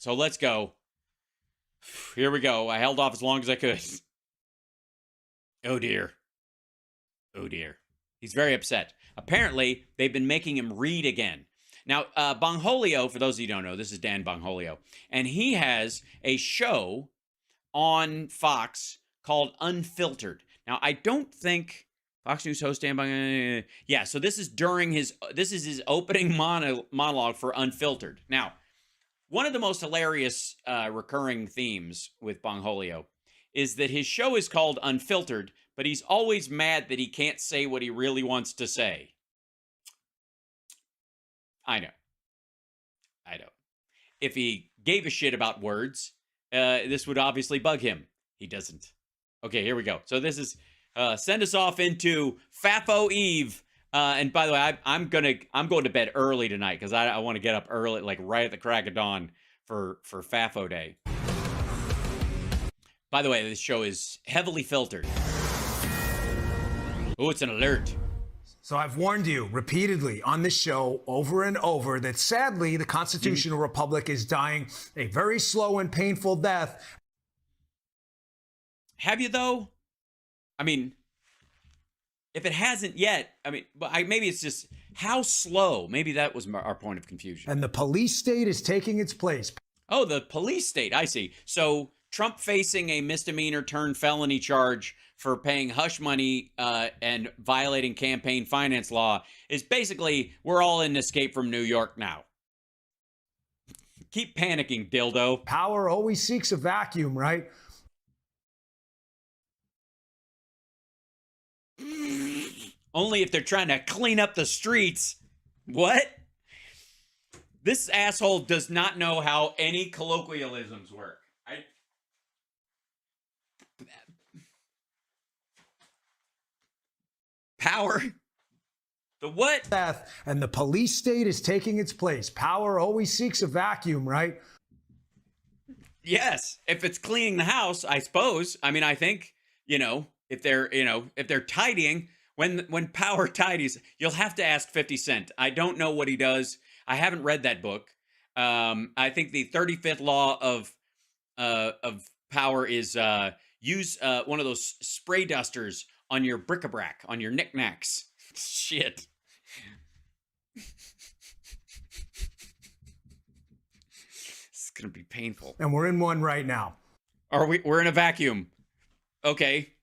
So let's go. Here we go. I held off as long as I could. Oh, dear. Oh, dear. He's very upset. Apparently, they've been making him read again. Now, Bongholio, for those of you who don't know, this is Dan Bongholio, and he has a show on Fox called Unfiltered. Now, I don't think Fox News host Dan Bongholio... Yeah, so this is his opening monologue for Unfiltered. Now, one of the most hilarious recurring themes with Bongholio is that his show is called Unfiltered, but he's always mad that he can't say what he really wants to say. I know. If he gave a shit about words, this would obviously bug him. He doesn't. Okay, here we go. So this is send us off into Fafo Eve. And by the way, I'm going to bed early tonight because I want to get up early, like right at the crack of dawn for Fafo Day. By the way, this show is heavily filtered. Oh, it's an alert. So I've warned you repeatedly on this show over and over that sadly the constitutional republic is dying a very slow and painful death. Have you though? I mean, if it hasn't yet, I mean, maybe it's just how slow. Maybe that was our point of confusion. And the police state is taking its place. Oh, the police state. I see. So Trump facing a misdemeanor turned felony charge for paying hush money and violating campaign finance law is basically, we're all in Escape from New York now. Keep panicking, dildo. Power always seeks a vacuum, right? Only if they're trying to clean up the streets. What? This asshole does not know how any colloquialisms work. Power. The what? Death, and the police state is taking its place. Power always seeks a vacuum, right? Yes. If it's cleaning the house, I suppose. I mean, I think, if they're tidying, when power tidies, you'll have to ask 50 Cent. I don't know what he does. I haven't read that book. I think the 35th law of power is use one of those spray dusters on your bric-a-brac, on your knickknacks. Shit. It's gonna be painful. And we're in one right now. We're in a vacuum. Okay.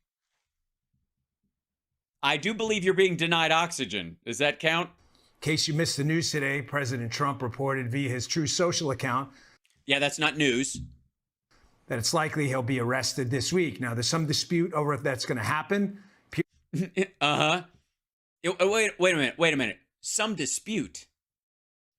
I do believe you're being denied oxygen. Does that count? In case you missed the news today, President Trump reported via his Truth Social account. Yeah, that's not news. That it's likely he'll be arrested this week. Now, there's some dispute over if that's going to happen. Uh-huh. Wait a minute. Some dispute.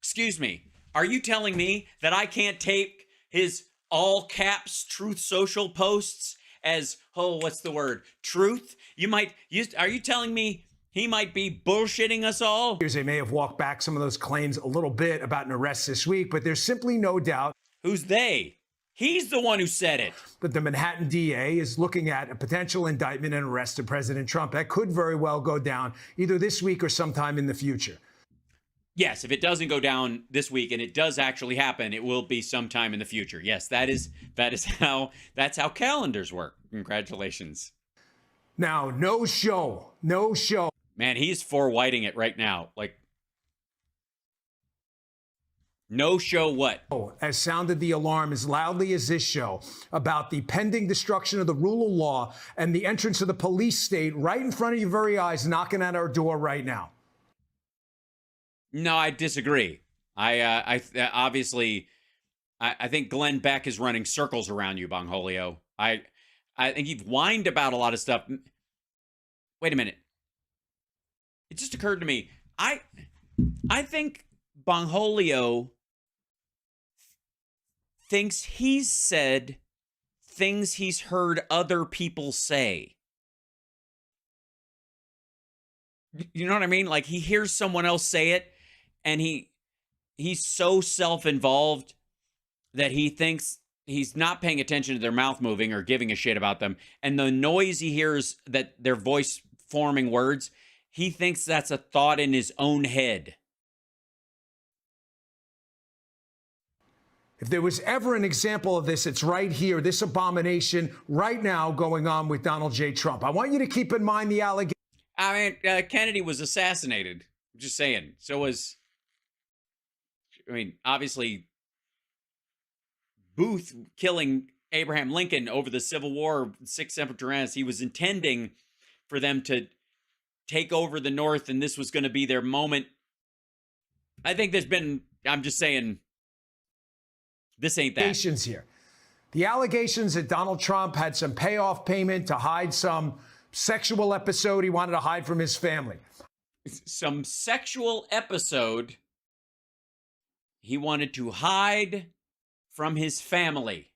Excuse me. Are you telling me that I can't take his all caps Truth Social posts as, what's the word? Truth? Are you telling me he might be bullshitting us all? They may have walked back some of those claims a little bit about an arrest this week, but there's simply no doubt. Who's they? He's the one who said it. But the Manhattan DA is looking at a potential indictment and arrest of President Trump. That could very well go down either this week or sometime in the future. Yes, if it doesn't go down this week and it does actually happen, it will be sometime in the future. Yes, that's how calendars work. Congratulations. Now, no show. Man, he's whiting it right now. Like, no show what? Has sounded the alarm as loudly as this show about the pending destruction of the rule of law and the entrance of the police state right in front of your very eyes, knocking at our door right now. No, I disagree. I think Glenn Beck is running circles around you, Bongholio. I think you've whined about a lot of stuff. Wait a minute. It just occurred to me. I think Bongholio thinks he's said things he's heard other people say. You know what I mean? Like, he hears someone else say it, and he's so self-involved that he thinks he's not paying attention to their mouth moving or giving a shit about them. And the noise he hears, that their voice forming words, he thinks that's a thought in his own head. If there was ever an example of this, it's right here, this abomination right now going on with Donald J. Trump. I want you to keep in mind the allegation. I mean, Kennedy was assassinated. I'm just saying. So was, obviously, Booth killing Abraham Lincoln over the Civil War, 6th Semper he was intending for them to take over the North, and this was going to be their moment. I think I'm just saying, this ain't that. Here. The allegations that Donald Trump had some payoff payment to hide some sexual episode he wanted to hide from his family. Some sexual episode he wanted to hide from his family.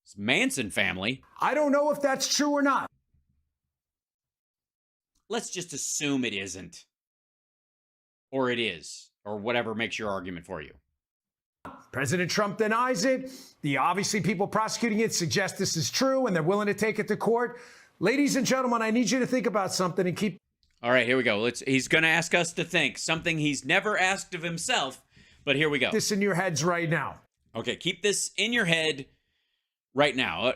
His Manson family. I don't know if that's true or not. Let's just assume it isn't. Or it is. Or whatever makes your argument for you. President Trump denies it. The obviously people prosecuting it suggest this is true and they're willing to take it to court. Ladies and gentlemen, I need you to think about something and keep. All right, here we go. He's going to ask us to think something he's never asked of himself, but here we go. This in your heads right now. Okay, keep this in your head right now.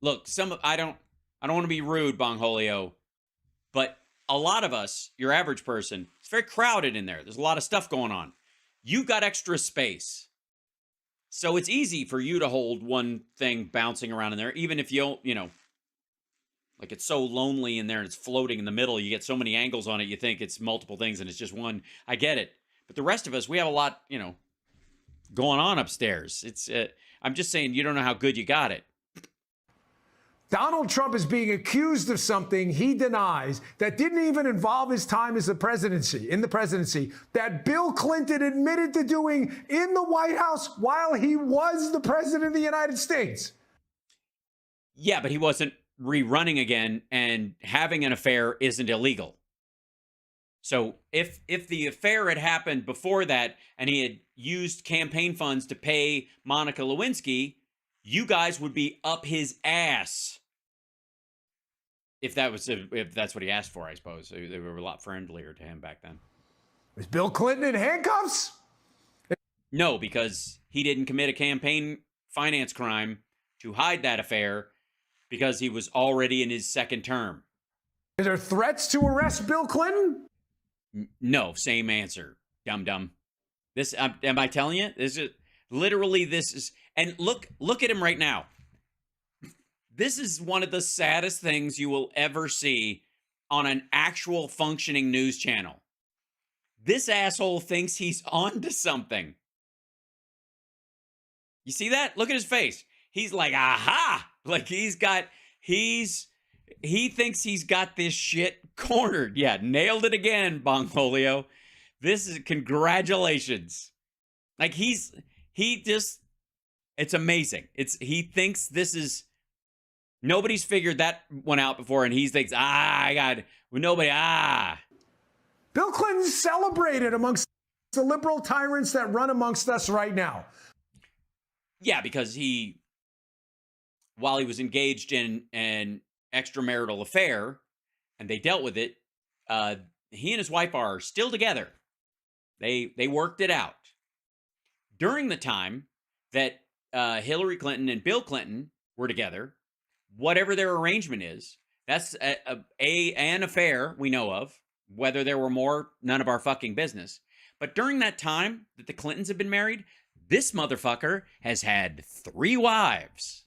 Look, I don't want to be rude, Bongholio, but a lot of us, your average person, it's very crowded in there. There's a lot of stuff going on. You got extra space. So it's easy for you to hold one thing bouncing around in there, even if like it's so lonely in there and it's floating in the middle. You get so many angles on it, you think it's multiple things and it's just one. I get it. But the rest of us, we have a lot, going on upstairs. I'm just saying you don't know how good you got it. Donald Trump is being accused of something he denies that didn't even involve his time in the presidency, that Bill Clinton admitted to doing in the White House while he was the president of the United States. Yeah, but he wasn't rerunning again, and having an affair isn't illegal. So if the affair had happened before that and he had used campaign funds to pay Monica Lewinsky, you guys would be up his ass. If that's what he asked for, I suppose. They were a lot friendlier to him back then. Was Bill Clinton in handcuffs? No, because he didn't commit a campaign finance crime to hide that affair because he was already in his second term. Are there threats to arrest Bill Clinton? No, same answer. Dum-dum. This, am I telling you? This is, and look at him right now. This is one of the saddest things you will ever see on an actual functioning news channel. This asshole thinks he's on to something. You see that? Look at his face. He's like, aha! Like he thinks he's got this shit cornered. Yeah, nailed it again, Bongholio. Congratulations. Like it's amazing. He thinks this is, nobody's figured that one out before, and he thinks, Bill Clinton's celebrated amongst the liberal tyrants that run amongst us right now. Yeah, because while he was engaged in an extramarital affair, and they dealt with it, he and his wife are still together. They worked it out. During the time that Hillary Clinton and Bill Clinton were together, whatever their arrangement is, that's an affair we know of. Whether there were more, none of our fucking business. But during that time that the Clintons have been married, this motherfucker has had 3 wives.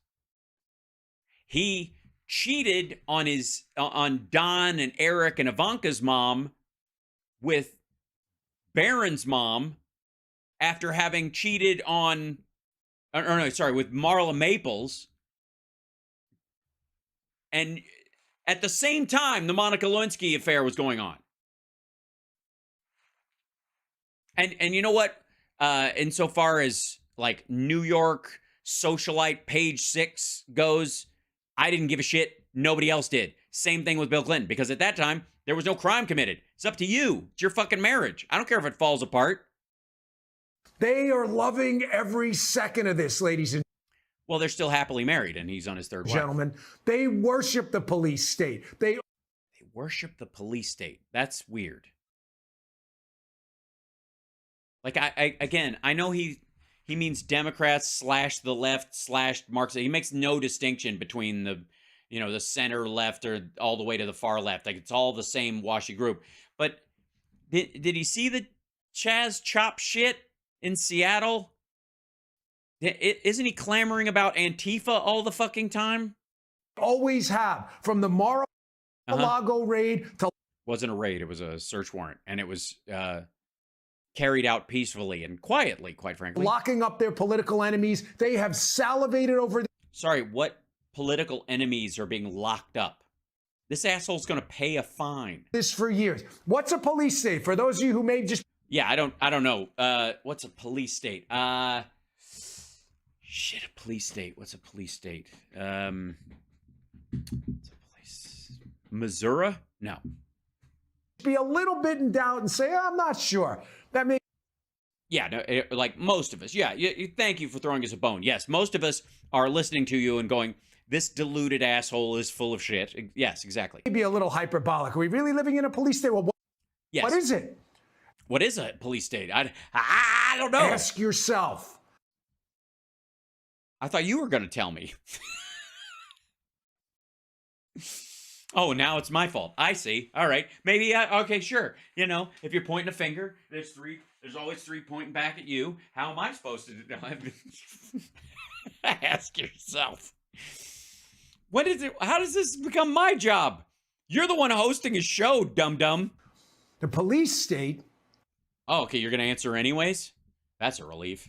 He cheated on Don and Eric and Ivanka's mom with Barron's mom after having cheated with Marla Maples. And at the same time, the Monica Lewinsky affair was going on. And you know what? Insofar as like New York socialite page 6 goes, I didn't give a shit. Nobody else did. Same thing with Bill Clinton, because at that time, there was no crime committed. It's up to you. It's your fucking marriage. I don't care if it falls apart. They are loving every second of this, ladies and well, they're still happily married, and he's on his 3rd wife. Gentlemen, they worship the police state. They worship the police state. That's weird. Like I know he means Democrats slash the left slash Marxist. He makes no distinction between the, the center left or all the way to the far left. Like it's all the same washy group. But did he see the Chaz chop shit in Seattle? Isn't he clamoring about Antifa all the fucking time? Always have. From the Mar-a-Lago raid to... Wasn't a raid. It was a search warrant. And it was carried out peacefully and quietly, quite frankly. Locking up their political enemies. They have salivated over... Sorry, what political enemies are being locked up? This asshole's going to pay a fine. This for years. What's a police state? For those of you who may just... Yeah, I don't know. What's a police state? Shit, a police state. What's a police state? What's a police? Missouri? No. Be a little bit in doubt and say, I'm not sure. That may... Yeah, no, like most of us. Yeah, thank you for throwing us a bone. Yes, most of us are listening to you and going, this deluded asshole is full of shit. Yes, exactly. Maybe a little hyperbolic. Are we really living in a police state? Well, yes. What is it? What is a police state? I don't know. Ask yourself. I thought you were going to tell me. Oh, now it's my fault. I see. All right. Maybe, okay, sure. If you're pointing a finger, there's always three pointing back at you. How am I supposed to do Ask yourself. How does this become my job? You're the one hosting a show, dum-dum. The police state. Oh, okay, you're going to answer anyways? That's a relief.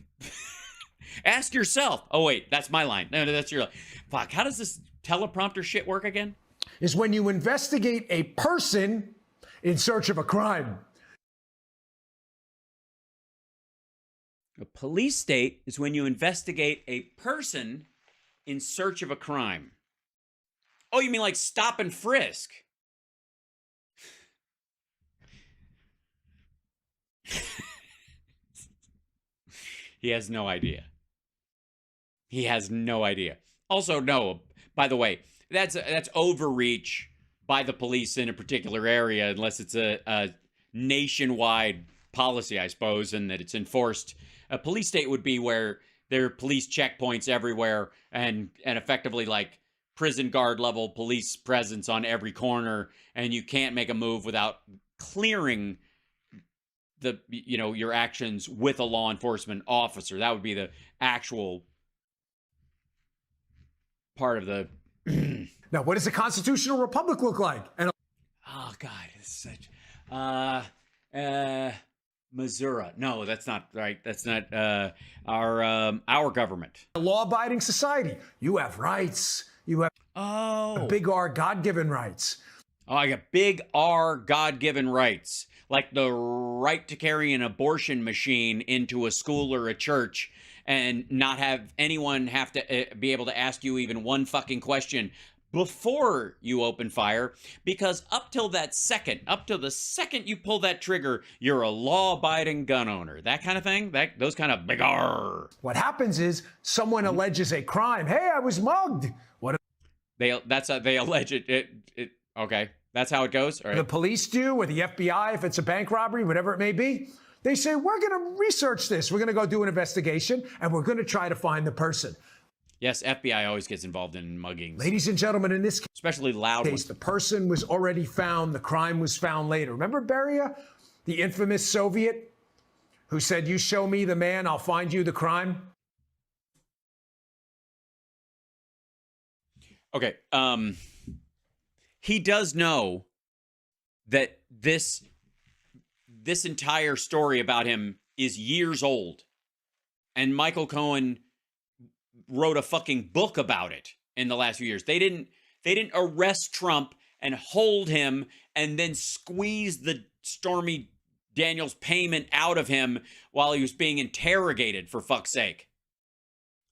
Ask yourself. Oh, wait, that's my line. No, that's your line. Fuck, how does this teleprompter shit work again? Is when you investigate a person in search of a crime. A police state is when you investigate a person in search of a crime. Oh, you mean like stop and frisk? He has no idea. He has no idea. Also, no, by the way, that's overreach by the police in a particular area, unless it's a nationwide policy, I suppose, and that it's enforced. A police state would be where there are police checkpoints everywhere and effectively like prison guard level police presence on every corner, and you can't make a move without clearing your actions with a law enforcement officer. That would be the actual part of the... Now, what does a constitutional republic look like? Oh, God, it's such... Missouri. No, that's not right. That's not our government. A law-abiding society. You have rights. You have a big R, God-given rights. Oh, I got big R, God-given rights. Like the right to carry an abortion machine into a school or a church and not have anyone have to be able to ask you even one fucking question before you open fire, because up till the second you pull that trigger, you're a law-abiding gun owner. That kind of thing. Those kind of big R. What happens is someone alleges a crime. Hey, I was mugged. What? They allege it. Okay, that's how it goes. All right. The police do, or the FBI, if it's a bank robbery, whatever it may be. They say, we're going to research this. We're going to go do an investigation, and we're going to try to find the person. Yes, FBI always gets involved in muggings. Ladies and gentlemen, in this case, especially loud ones. The person was already found. The crime was found later. Remember Beria, the infamous Soviet who said, you show me the man, I'll find you the crime? Okay. He does know that this entire story about him is years old. And Michael Cohen wrote a fucking book about it in the last few years. They didn't arrest Trump and hold him and then squeeze the Stormy Daniels payment out of him while he was being interrogated, for fuck's sake.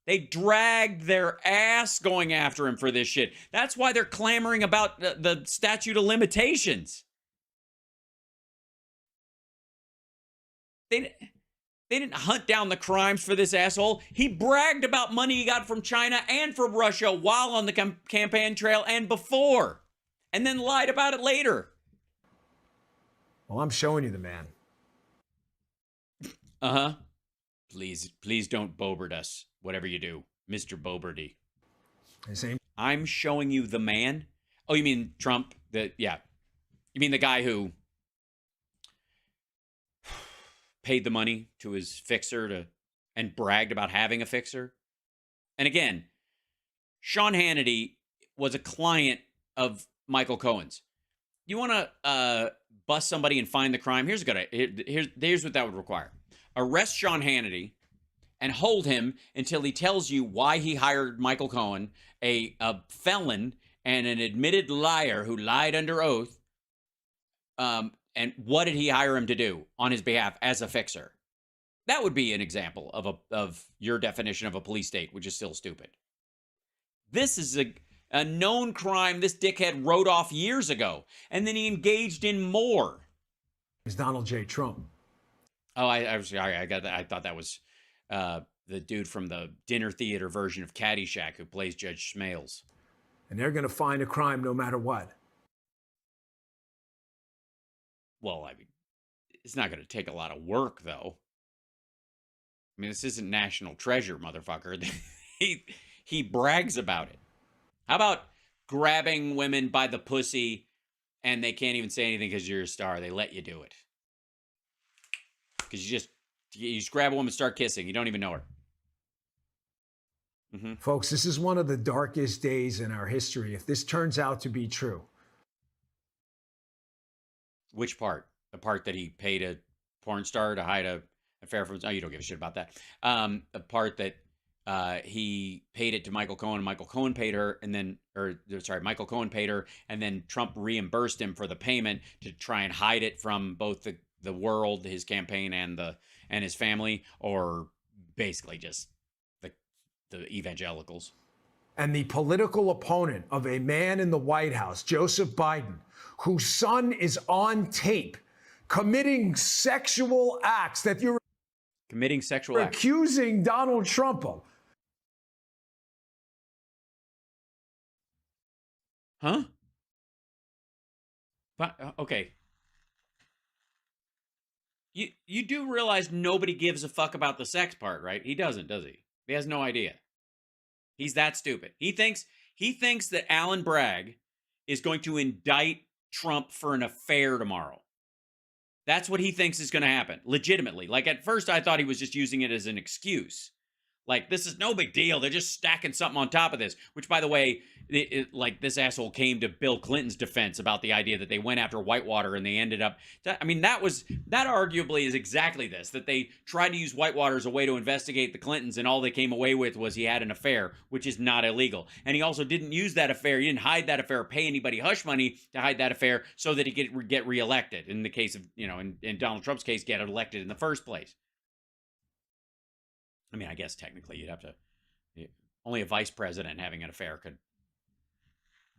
They dragged their ass going after him for this shit. That's why they're clamoring about the statute of limitations. They didn't hunt down the crimes for this asshole. He bragged about money he got from China and from Russia while on the campaign trail and before, and then lied about it later. Well, I'm showing you the man. Uh-huh. Please don't Bobert us, whatever you do, Mr. Boberty. Same. I'm showing you the man. Oh, you mean Trump? Yeah. You mean the guy who paid the money to his fixer and bragged about having a fixer? And again, Sean Hannity was a client of Michael Cohen's. You want to bust somebody and find the crime? Here's what that would require. Arrest Sean Hannity and hold him until he tells you why he hired Michael Cohen, a felon and an admitted liar who lied under oath. And what did he hire him to do on his behalf as a fixer? That would be an example of your definition of a police state, which is still stupid. This is a known crime this dickhead wrote off years ago, and then he engaged in more. Is Donald J. Trump. Oh, I got that. I thought that was the dude from the dinner theater version of Caddyshack who plays Judge Smales. And they're going to find a crime no matter what. Well, I mean, it's not going to take a lot of work, though. I mean, this isn't National Treasure, motherfucker. He brags about it. How about grabbing women by the pussy and they can't even say anything because you're a star? They let you do it. Because you just grab a woman and start kissing. You don't even know her. Mm-hmm. Folks, this is one of the darkest days in our history, if this turns out to be true. Which part? The part that he paid a porn star to hide a affair from... Oh, you don't give a shit about that. The part that he paid it to Michael Cohen, and Michael Cohen paid her, and then... Michael Cohen paid her, and then Trump reimbursed him for the payment to try and hide it from both the world, his campaign, and his family, or basically just the evangelicals. And the political opponent of a man in the White House, Joseph Biden, whose son is on tape committing sexual acts that you're committing sexual acts, accusing Donald Trump of. Huh? But, okay. You do realize nobody gives a fuck about the sex part, right? He doesn't, does he? He has no idea. He's that stupid. He thinks that Alan Bragg is going to indict Trump for an affair tomorrow. That's what he thinks is going to happen, legitimately. Like, at first, I thought he was just using it as an excuse. Like, this is no big deal. They're just stacking something on top of this. Which, by the way, this asshole came to Bill Clinton's defense about the idea that they went after Whitewater and they ended up... I mean, that arguably is exactly this. That they tried to use Whitewater as a way to investigate the Clintons, and all they came away with was he had an affair, which is not illegal. And he also didn't use that affair. He didn't hide that affair, pay anybody hush money to hide that affair so that he could get reelected. In the case of, in Donald Trump's case, get elected in the first place. I mean, I guess technically you'd have to... Only a vice president having an affair could...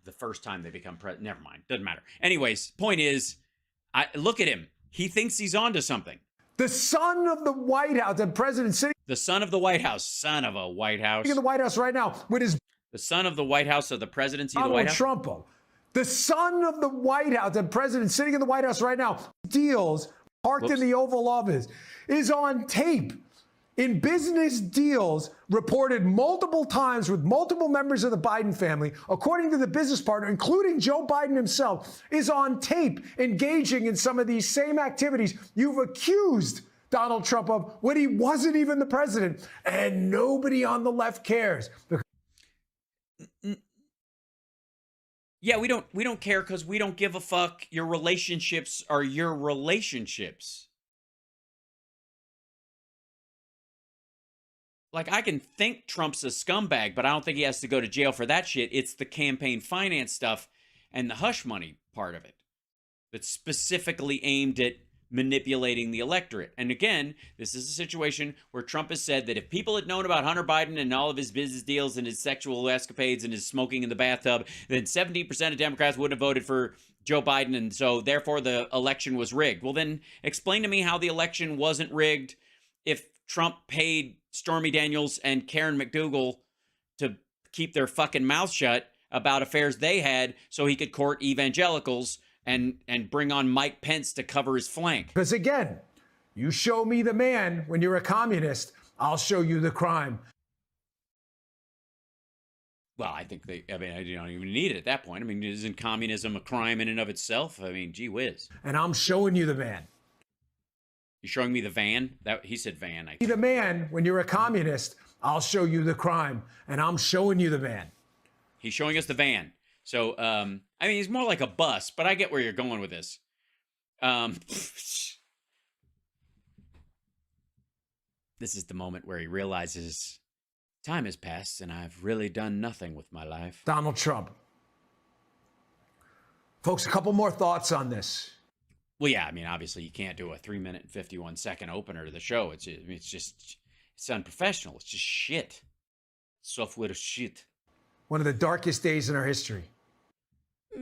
The first time they become president... Never mind. Doesn't matter. Anyways, point is, look at him. He thinks he's onto something. The son of the White House, the president sitting... The son of the White House. Son of a White House. In the White House right now with his... The son of the White House of the presidency of the White House? Trump. The son of the White House, the president sitting in the White House right now, deals parked in the Oval Office, is on tape. In business deals reported multiple times with multiple members of the Biden family, according to the business partner, including Joe Biden himself, is on tape engaging in some of these same activities you've accused Donald Trump of when he wasn't even the president. And nobody on the left cares. Yeah, we don't care because we don't give a fuck. Your relationships are your relationships. Like, I can think Trump's a scumbag, but I don't think he has to go to jail for that shit. It's the campaign finance stuff and the hush money part of it that's specifically aimed at manipulating the electorate. And again, this is a situation where Trump has said that if people had known about Hunter Biden and all of his business deals and his sexual escapades and his smoking in the bathtub, then 17% of Democrats would have voted for Joe Biden, and so therefore the election was rigged. Well, then explain to me how the election wasn't rigged if Trump paid Stormy Daniels and Karen McDougal to keep their fucking mouth shut about affairs they had so he could court evangelicals and bring on Mike Pence to cover his flank. Because again, You show me the man when you're a communist, I'll show you the crime. Well, I think I don't even need it at that point. I mean, isn't communism a crime in and of itself? I mean, gee whiz. And I'm showing you the man. You're showing me the van? He said van. See the man when you're a communist, I'll show you the crime. And I'm showing you the man. He's showing us the van. So, I mean, he's more like a bus, but I get where you're going with this. This is the moment where he realizes time has passed and I've really done nothing with my life. Donald Trump. Folks, a couple more thoughts on this. Well, yeah, I mean, obviously you can't do a 3-minute and 51-second opener to the show. It's unprofessional. It's just shit. Software shit. One of the darkest days in our history. I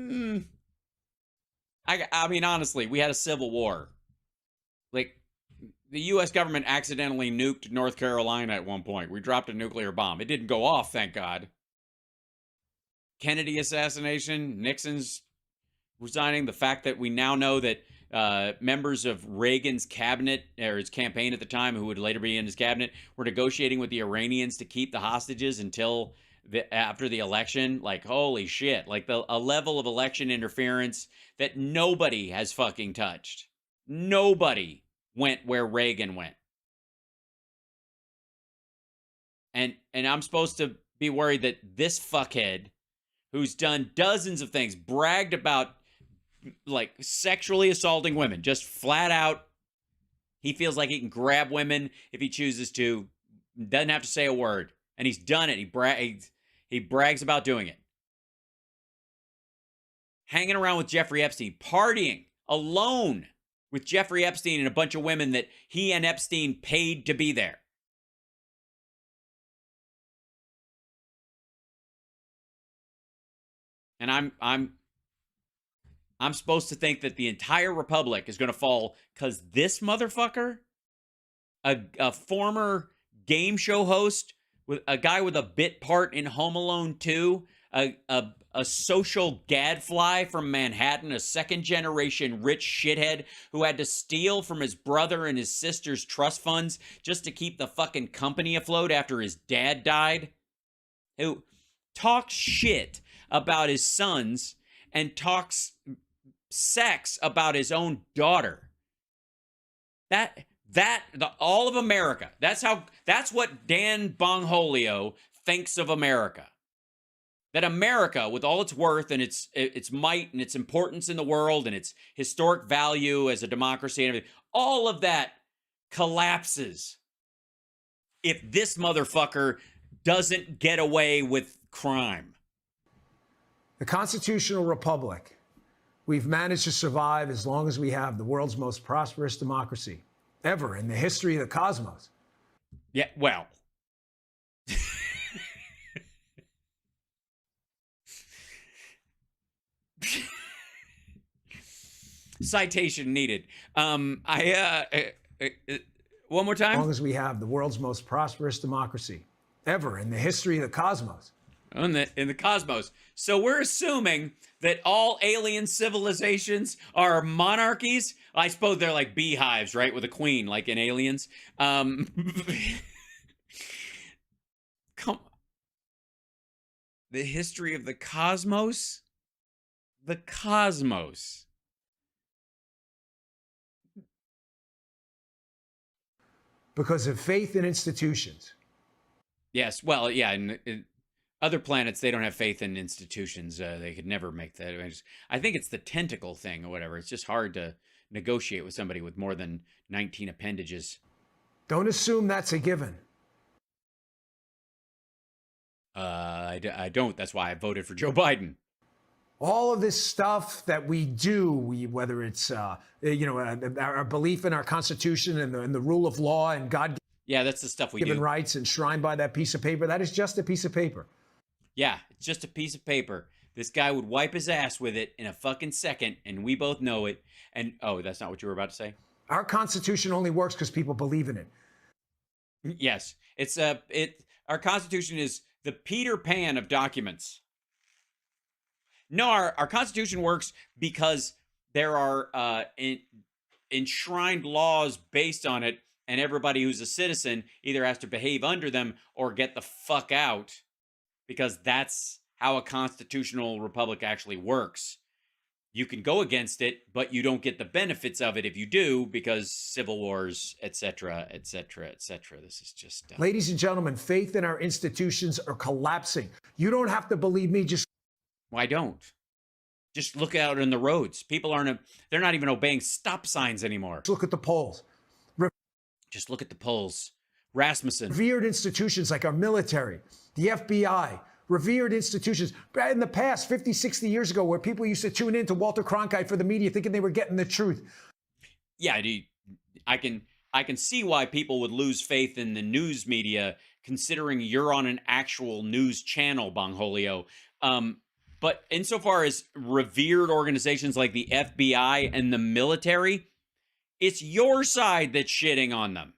mean, honestly, we had a civil war. Like, the U.S. government accidentally nuked North Carolina at one point. We dropped a nuclear bomb. It didn't go off, thank God. Kennedy assassination, Nixon's resigning, the fact that we now know that members of Reagan's cabinet, or his campaign at the time, who would later be in his cabinet, were negotiating with the Iranians to keep the hostages until after the election. Like, holy shit. Like, a level of election interference that nobody has fucking touched. Nobody went where Reagan went. And I'm supposed to be worried that this fuckhead, who's done dozens of things, bragged about, like, sexually assaulting women, just flat out, he feels like he can grab women if he chooses to, doesn't have to say a word, and he's done it. He brags about doing it. Hanging around with Jeffrey Epstein, partying alone with Jeffrey Epstein and a bunch of women that he and Epstein paid to be there. And I'm supposed to think that the entire republic is going to fall because this motherfucker, a former game show host, with a guy with a bit part in Home Alone 2, a social gadfly from Manhattan, a second-generation rich shithead who had to steal from his brother and his sister's trust funds just to keep the fucking company afloat after his dad died, who talks shit about his sons and talks sex about his own daughter. All of America. That's what Dan Bongino thinks of America. That America, with all its worth and its might and its importance in the world and its historic value as a democracy and everything, all of that collapses if this motherfucker doesn't get away with crime. The constitutional republic. We've managed to survive as long as we have the world's most prosperous democracy ever in the history of the cosmos. Yeah, well. Citation needed. One more time. As long as we have the world's most prosperous democracy ever in the history of the cosmos. In the cosmos. So we're assuming that all alien civilizations are monarchies. I suppose they're like beehives, right? With a queen, like in Aliens. Come the history of the cosmos? The cosmos. Because of faith in institutions. Yes, well, yeah, in other planets, they don't have faith in institutions. They could never make that. I think it's the tentacle thing or whatever. It's just hard to negotiate with somebody with more than 19 appendages. Don't assume that's a given. I don't. That's why I voted for Joe Biden. All of this stuff that we do, whether it's our belief in our Constitution and the rule of law and God. Yeah, that's the stuff we do. Given rights enshrined by that piece of paper. That is just a piece of paper. Yeah, it's just a piece of paper. This guy would wipe his ass with it in a fucking second, and we both know it. And, oh, that's not what you were about to say? Our Constitution only works because people believe in it. Yes. Our Constitution is the Peter Pan of documents. No, our Constitution works because there are enshrined laws based on it, and everybody who's a citizen either has to behave under them or get the fuck out, because that's how a constitutional republic actually works. You can go against it, but you don't get the benefits of it if you do, because civil wars, etc., etc., etc. This is just Ladies and gentlemen, faith in our institutions are collapsing. You don't have to believe me. Just why don't? Just look out on the roads. People they're not even obeying stop signs anymore. look at the polls. Just look at the polls. Rasmussen. Revered institutions like our military, the FBI, revered institutions in the past 50, 60 years ago, where people used to tune in to Walter Cronkite for the media thinking they were getting the truth. Yeah, I can see why people would lose faith in the news media, considering you're on an actual news channel, Bongholio. But insofar as revered organizations like the FBI and the military, it's your side that's shitting on them.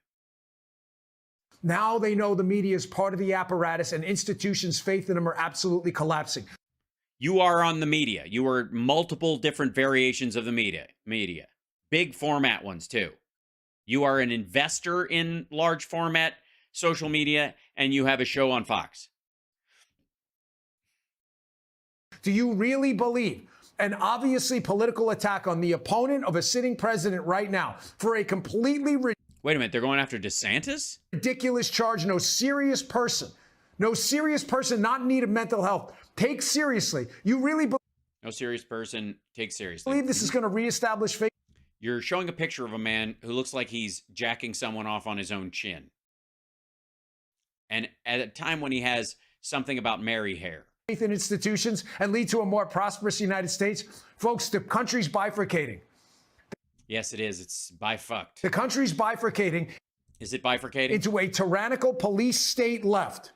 Now they know the media is part of the apparatus, and institutions' faith in them are absolutely collapsing. You are on the media. You are multiple different variations of the media. Big format ones, too. You are an investor in large format social media, and you have a show on Fox. Do you really believe an obviously political attack on the opponent of a sitting president right now for a completely Wait a minute, they're going after DeSantis? ridiculous charge no serious person not in need of mental health take seriously? You really No serious person takes seriously. believe this is going to reestablish faith? You're showing a picture of a man who looks like he's jacking someone off on his own chin. And at a time when he has something about Mary hair. Faith in institutions and lead to a more prosperous United States? Folks, the country's bifurcating. Yes, it is. It's bi-fucked. The country's bifurcating. Is it bifurcating? Into a tyrannical police state left.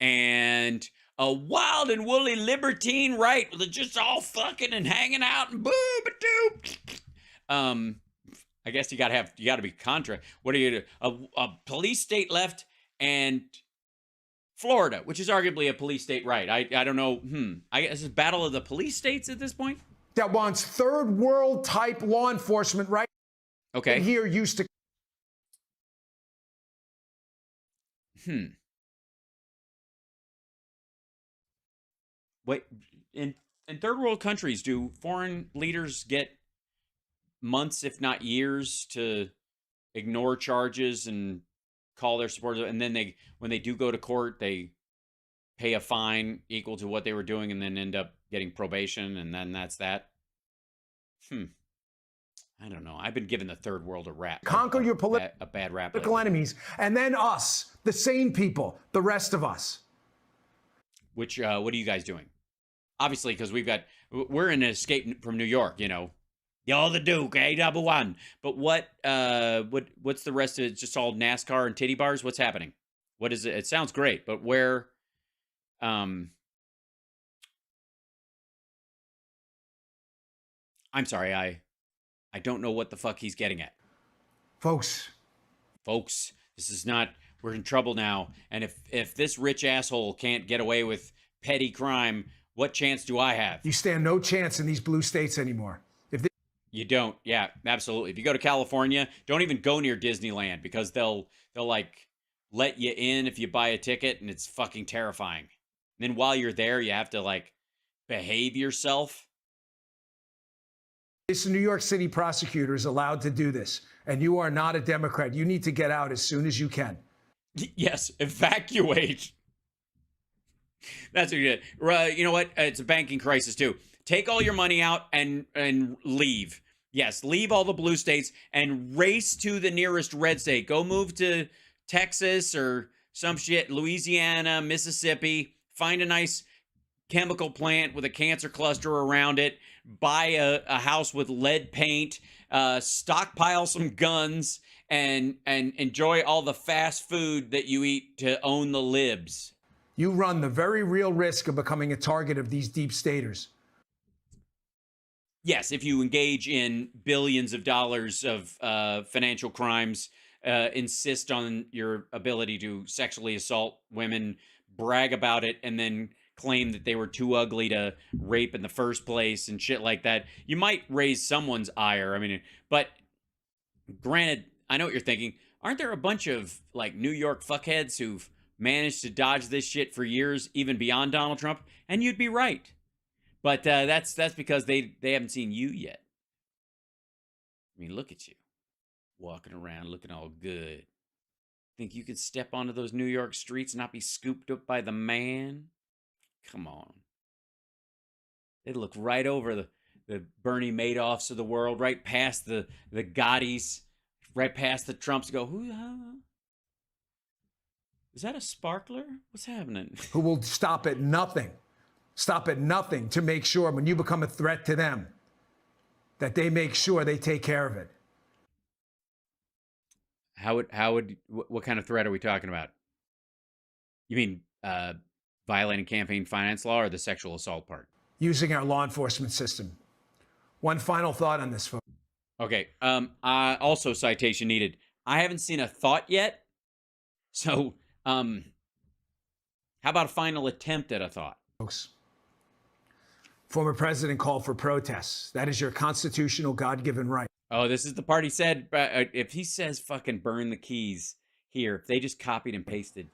And a wild and woolly libertine right. They're just all fucking and hanging out and boo-ba-doo. I guess you gotta be contra. What are you, a police state left and Florida, which is arguably a police state right. I don't know. I guess it's a battle of the police states at this point. That wants third world type law enforcement right Okay. here used to. Wait, in third world countries, do foreign leaders get months, if not years, to ignore charges and call their supporters, and then when they do go to court, they pay a fine equal to what they were doing, and then end up getting probation, and then that's that? I don't know. I've been giving the third world a rap. Conquer your a bad rap. political enemies, and then us, the sane people, the rest of us. Which, what are you guys doing? Obviously, because we're in an escape from New York, you know. You're the Duke, A1. But what's the rest of it? Just all NASCAR and titty bars? What's happening? What is it? It sounds great, but where, I'm sorry, I don't know what the fuck he's getting at. Folks, this is not, we're in trouble now. And if this rich asshole can't get away with petty crime, what chance do I have? you stand no chance in these blue states anymore. You don't. Yeah, absolutely. If you go to California, don't even go near Disneyland, because they'll like let you in if you buy a ticket, and it's fucking terrifying. And then while you're there, you have to like behave yourself. This New York City prosecutor is allowed to do this, and you are not a Democrat. You need to get out as soon as you can. Yes, evacuate. That's what you did. You know what? It's a banking crisis too. Take all your money out and leave. Yes, leave all the blue states and race to the nearest red state. Go move to Texas or some shit, Louisiana, Mississippi. Find a nice chemical plant with a cancer cluster around it. Buy a house with lead paint. Stockpile some guns and enjoy all the fast food that you eat to own the libs. You run the very real risk of becoming a target of these deep staters. Yes, if you engage in billions of dollars of financial crimes, insist on your ability to sexually assault women, brag about it, and then claim that they were too ugly to rape in the first place and shit like that, you might raise someone's ire. I mean, but granted, I know what you're thinking. Aren't there a bunch of like New York fuckheads who've managed to dodge this shit for years, even beyond Donald Trump? And you'd be right. But that's because they haven't seen you yet. I mean, look at you, walking around looking all good. Think you could step onto those New York streets and not be scooped up by the man? Come on. They'd look right over the Bernie Madoffs of the world, right past the Gottis, right past the Trumps, go, who? Is that a sparkler? What's happening? Who will stop at nothing to make sure when you become a threat to them, that they make sure they take care of it. What kind of threat are we talking about? You mean violating campaign finance law or the sexual assault part? Using our law enforcement system. One final thought on this, folks. Okay. Also citation needed. I haven't seen a thought yet. So, how about a final attempt at a thought? Former president called for protests. That is your constitutional God-given right. Oh, this is the part he said. If he says fucking burn the keys here, if they just copied and pasted.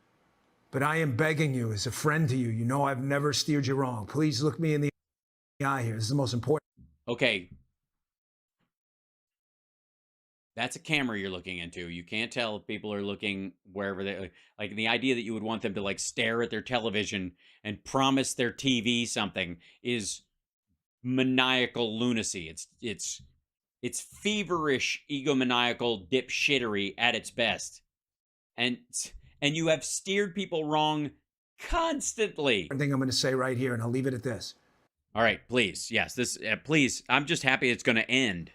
But I am begging you as a friend to you. You know I've never steered you wrong. Please look me in the eye here. This is the most important. Okay. That's a camera you're looking into. You can't tell if people are looking wherever they like. The idea that you would want them to like stare at their television and promise their TV something is maniacal lunacy. It's feverish egomaniacal dipshittery at its best. And you have steered people wrong constantly. One thing I'm going to say right here, and I'll leave it at this. All right, please. Yes, this please. I'm just happy it's going to end.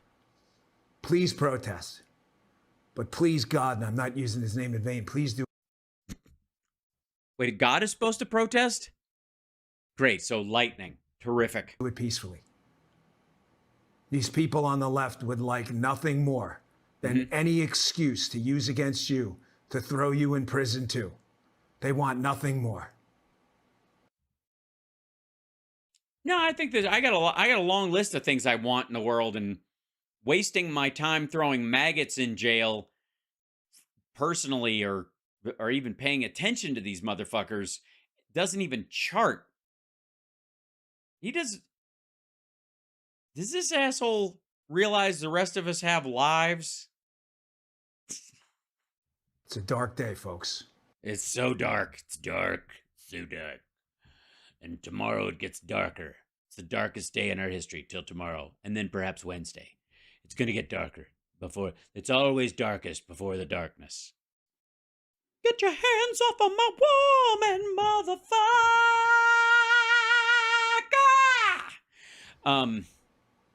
Please protest. But please, God, and I'm not using his name in vain, please do. Wait, God is supposed to protest? Great, so lightning. Terrific. Do it peacefully. These people on the left would like nothing more than any excuse to use against you to throw you in prison too. They want nothing more. No, I think that I got a long list of things I want in the world, and wasting my time throwing maggots in jail personally or even paying attention to these motherfuckers doesn't even chart. Does this asshole realize the rest of us have lives? It's a dark day, folks. It's so dark. It's dark. So dark. And tomorrow it gets darker. It's the darkest day in our history till tomorrow. And then perhaps Wednesday. It's going to get darker. It's always darkest before the darkness. Get your hands off of my woman, motherfucker!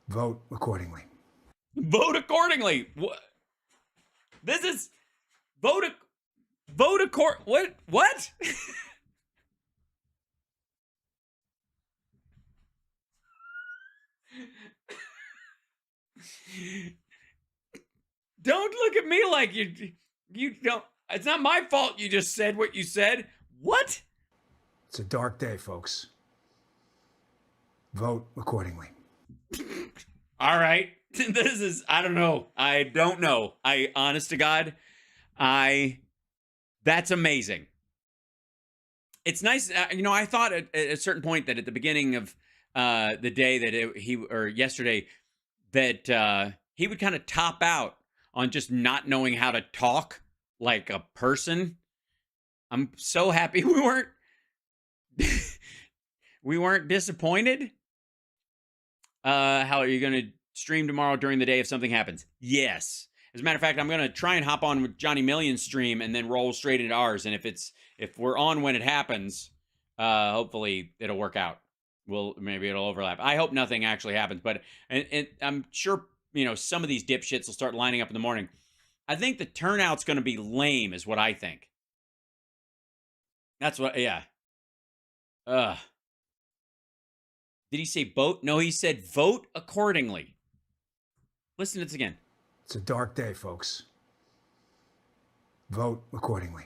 Vote accordingly. Vote accordingly. What? This is vote accord. What? Don't look at me like you don't. It's not my fault you just said what you said. What? It's a dark day, folks. Vote accordingly. All right. This is, I don't know. Honest to God, that's amazing. It's nice. I thought at a certain point that at the beginning of the day that yesterday, that he would kind of top out on just not knowing how to talk like a person. I'm so happy we weren't disappointed. How are you going to stream tomorrow during the day if something happens? Yes. As a matter of fact, I'm going to try and hop on with Johnny Million's stream and then roll straight into ours. And if we're on when it happens, hopefully it'll work out. Maybe it'll overlap. I hope nothing actually happens, but and I'm sure, some of these dipshits will start lining up in the morning. I think the turnout's going to be lame is what I think. That's what, yeah. Did he say vote? No, he said vote accordingly. Listen to this again. It's a dark day, folks. Vote accordingly.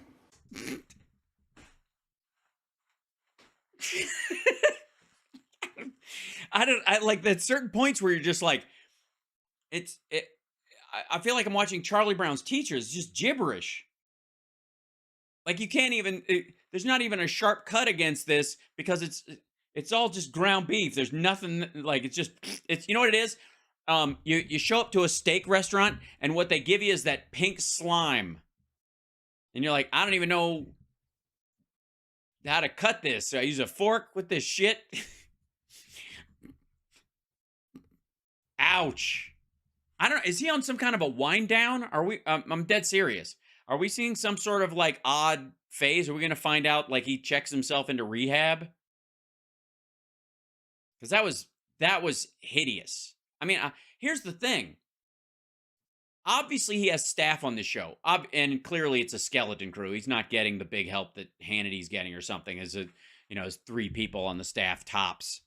I like at certain points where you're just like, I feel like I'm watching Charlie Brown's Teachers. It's just gibberish. Like you can't even. There's not even a sharp cut against this because it's all just ground beef. There's nothing like it's you know what it is. You show up to a steak restaurant and what they give you is that pink slime, and you're like, I don't even know how to cut this. So I use a fork with this shit. Ouch. I don't know. Is he on some kind of a wind down? Are we? I'm dead serious. Are we seeing some sort of like odd phase? Are we going to find out like he checks himself into rehab? Because that was hideous. I mean, here's the thing. Obviously, he has staff on the show, and clearly it's a skeleton crew. He's not getting the big help that Hannity's getting or something. As as 3 people on the staff tops.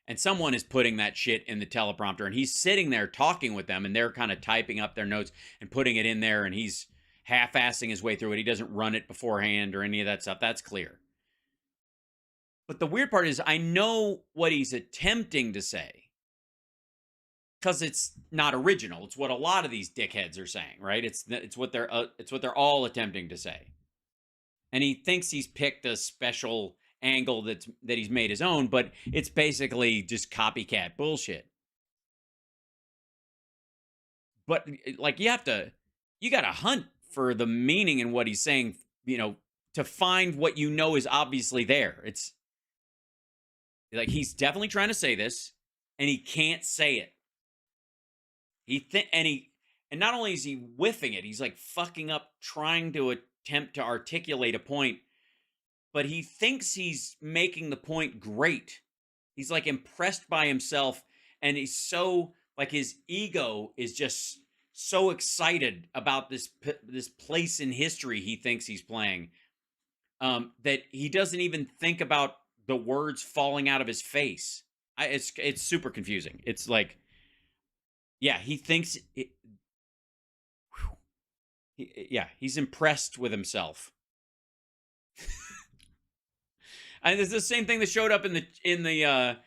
And someone is putting that shit in the teleprompter, and he's sitting there talking with them, and they're kind of typing up their notes and putting it in there, and he's half-assing his way through it. He doesn't run it beforehand or any of that stuff. That's clear. But the weird part is I know what he's attempting to say because it's not original. It's what a lot of these dickheads are saying, right? It's what they're all attempting to say. And he thinks he's picked a special angle that he's made his own, but it's basically just copycat bullshit. But like you gotta hunt for the meaning in what he's saying, to find what is obviously there. It's like he's definitely trying to say this, and he can't say it. And not only is he whiffing it, he's like fucking up trying to attempt to articulate a point. But he thinks he's making the point great. He's like impressed by himself, and he's so like his ego is just so excited about this place in history he thinks he's playing, that he doesn't even think about the words falling out of his face. It's super confusing. It's like, yeah, he thinks, he's impressed with himself. And it's the same thing that showed up in the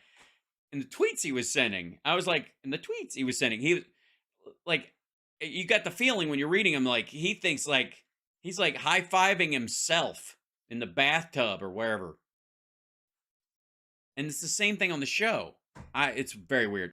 tweets he was sending. I was like, in the tweets he was sending, he was like, you got the feeling when you're reading him, like he thinks like he's like high-fiving himself in the bathtub or wherever. And it's the same thing on the show. It's very weird.